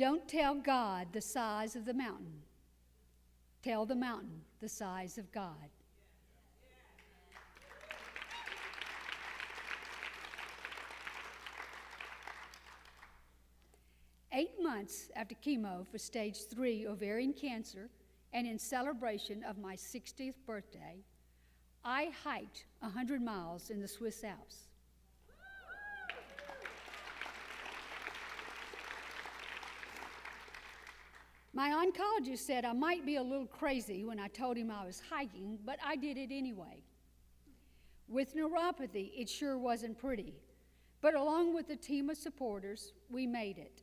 Don't tell God the size of the mountain. Tell the mountain the size of God. Eight months after chemo for stage 3 ovarian cancer, and in celebration of my 60th birthday, I hiked 100 miles in the Swiss Alps. My oncologist said I might be a little crazy when I told him I was hiking, but I did it anyway. With neuropathy, it sure wasn't pretty, but along with a team of supporters, we made it.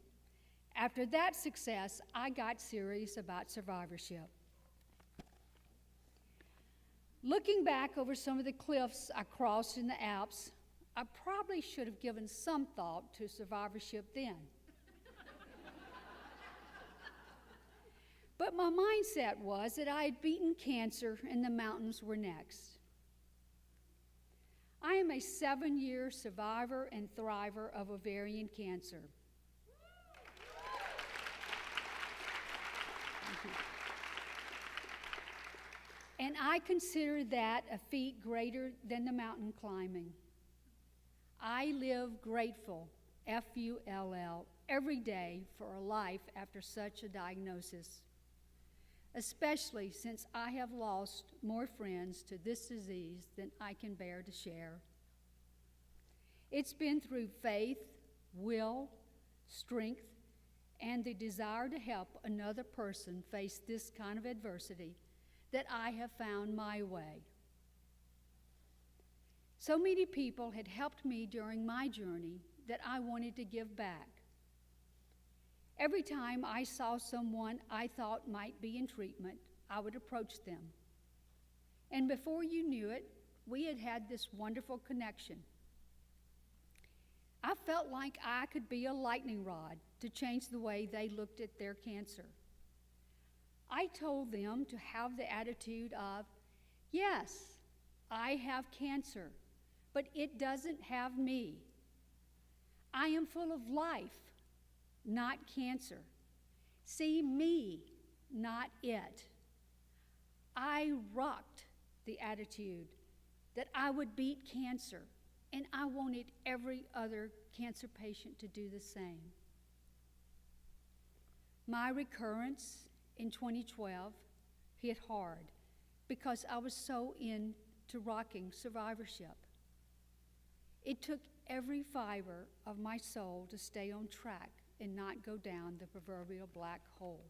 After that success, I got serious about survivorship. Looking back over some of the cliffs I crossed in the Alps, I probably should have given some thought to survivorship then. But my mindset was that I had beaten cancer and the mountains were next. I am a 7-year survivor and thriver of ovarian cancer. And I consider that a feat greater than the mountain climbing. I live grateful, F-U-L-L, every day for a life after such a diagnosis, especially since I have lost more friends to this disease than I can bear to share. It's been through faith, will, strength, and the desire to help another person face this kind of adversity that I have found my way. So many people had helped me during my journey that I wanted to give back. Every time I saw someone I thought might be in treatment, I would approach them. And before you knew it, we had had this wonderful connection. I felt like I could be a lightning rod to change the way they looked at their cancer. I told them to have the attitude of, yes, I have cancer, but it doesn't have me. I am full of life, not cancer. See me, not it. I rocked the attitude that I would beat cancer, and I wanted every other cancer patient to do the same. My recurrence in 2012 hit hard because I was so into rocking survivorship. It took every fiber of my soul to stay on track and not go down the proverbial black hole.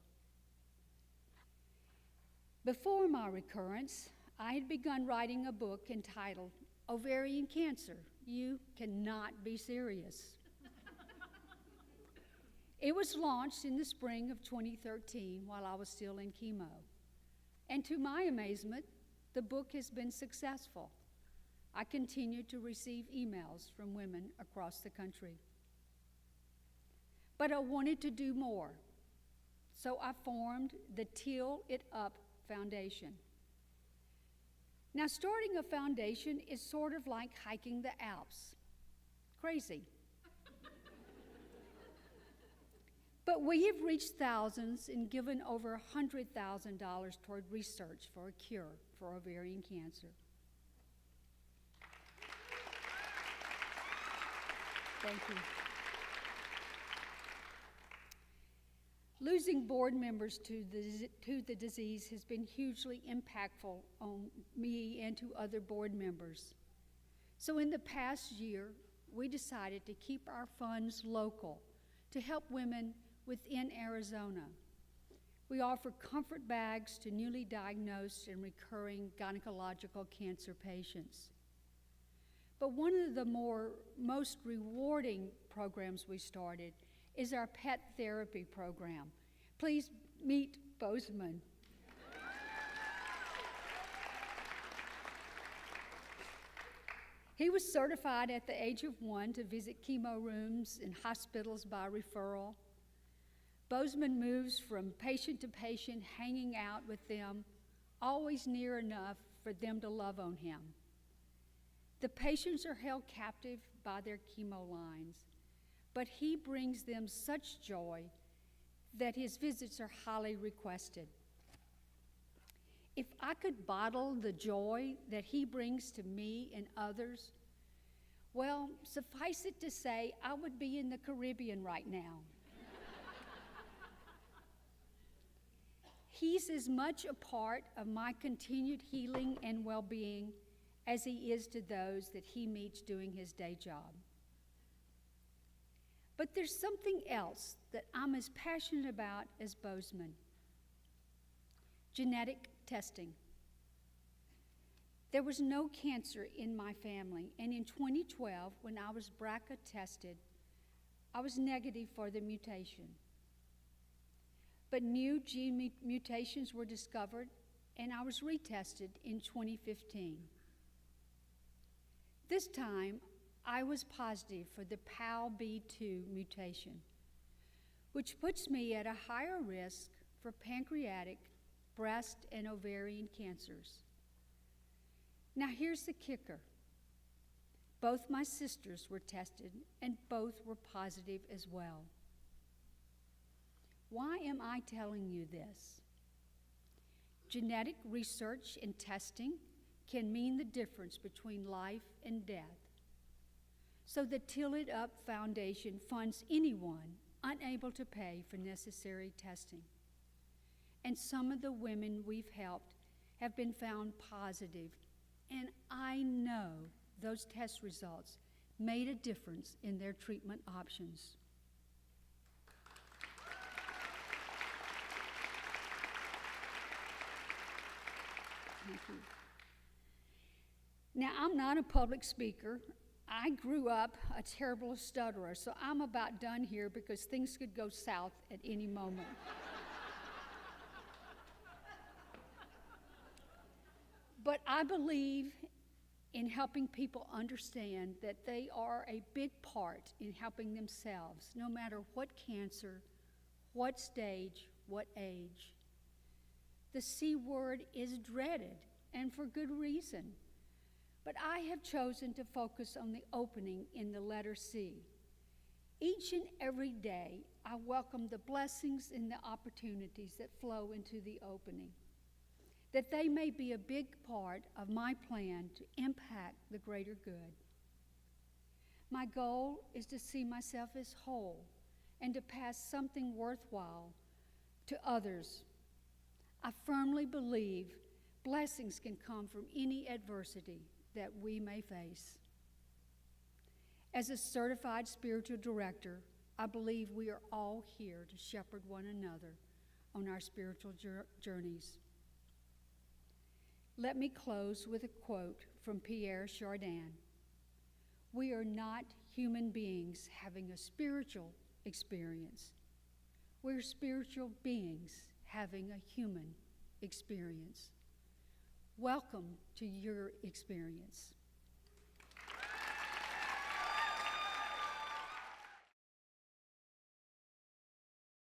Before my recurrence, I had begun writing a book entitled Ovarian Cancer, You Cannot Be Serious. It was launched in the spring of 2013 while I was still in chemo. And to my amazement, the book has been successful. I continue to receive emails from women across the country. But I wanted to do more, so I formed the Till It Up Foundation. Now, starting a foundation is sort of like hiking the Alps. Crazy. But we have reached thousands and given over $100,000 toward research for a cure for ovarian cancer. Thank you. Losing board members to the disease has been hugely impactful on me and to other board members. So in the past year, we decided to keep our funds local to help women within Arizona. We offer comfort bags to newly diagnosed and recurring gynecological cancer patients. But one of the most rewarding programs we started is our pet therapy program. Please meet Bozeman. He was certified at the age of 1 to visit chemo rooms in hospitals by referral. Bozeman moves from patient to patient, hanging out with them, always near enough for them to love on him. The patients are held captive by their chemo lines, but he brings them such joy that his visits are highly requested. If I could bottle the joy that he brings to me and others, well, suffice it to say, I would be in the Caribbean right now. He's as much a part of my continued healing and well-being as he is to those that he meets doing his day job. But there's something else that I'm as passionate about as Bozeman: genetic testing. There was no cancer in my family, and in 2012, when I was BRCA tested, I was negative for the mutation. But new gene mutations were discovered, and I was retested in 2015. This time, I was positive for the PAL-B2 mutation, which puts me at a higher risk for pancreatic, breast, and ovarian cancers. Now here's the kicker. Both my sisters were tested, and both were positive as well. Why am I telling you this? Genetic research and testing can mean the difference between life and death. So the Till It Up Foundation funds anyone unable to pay for necessary testing. And some of the women we've helped have been found positive, and I know those test results made a difference in their treatment options. Thank you. Now, I'm not a public speaker. I grew up a terrible stutterer, so I'm about done here because things could go south at any moment. But I believe in helping people understand that they are a big part in helping themselves, no matter what cancer, what stage, what age. The C word is dreaded, and for good reason. But I have chosen to focus on the opening in the letter C. Each and every day, I welcome the blessings and the opportunities that flow into the opening, that they may be a big part of my plan to impact the greater good. My goal is to see myself as whole and to pass something worthwhile to others. I firmly believe blessings can come from any adversity that we may face. As a certified spiritual director, I believe we are all here to shepherd one another on our spiritual journeys. Let me close with a quote from Pierre Chardin. We are not human beings having a spiritual experience. We're spiritual beings having a human experience. Welcome to your experience.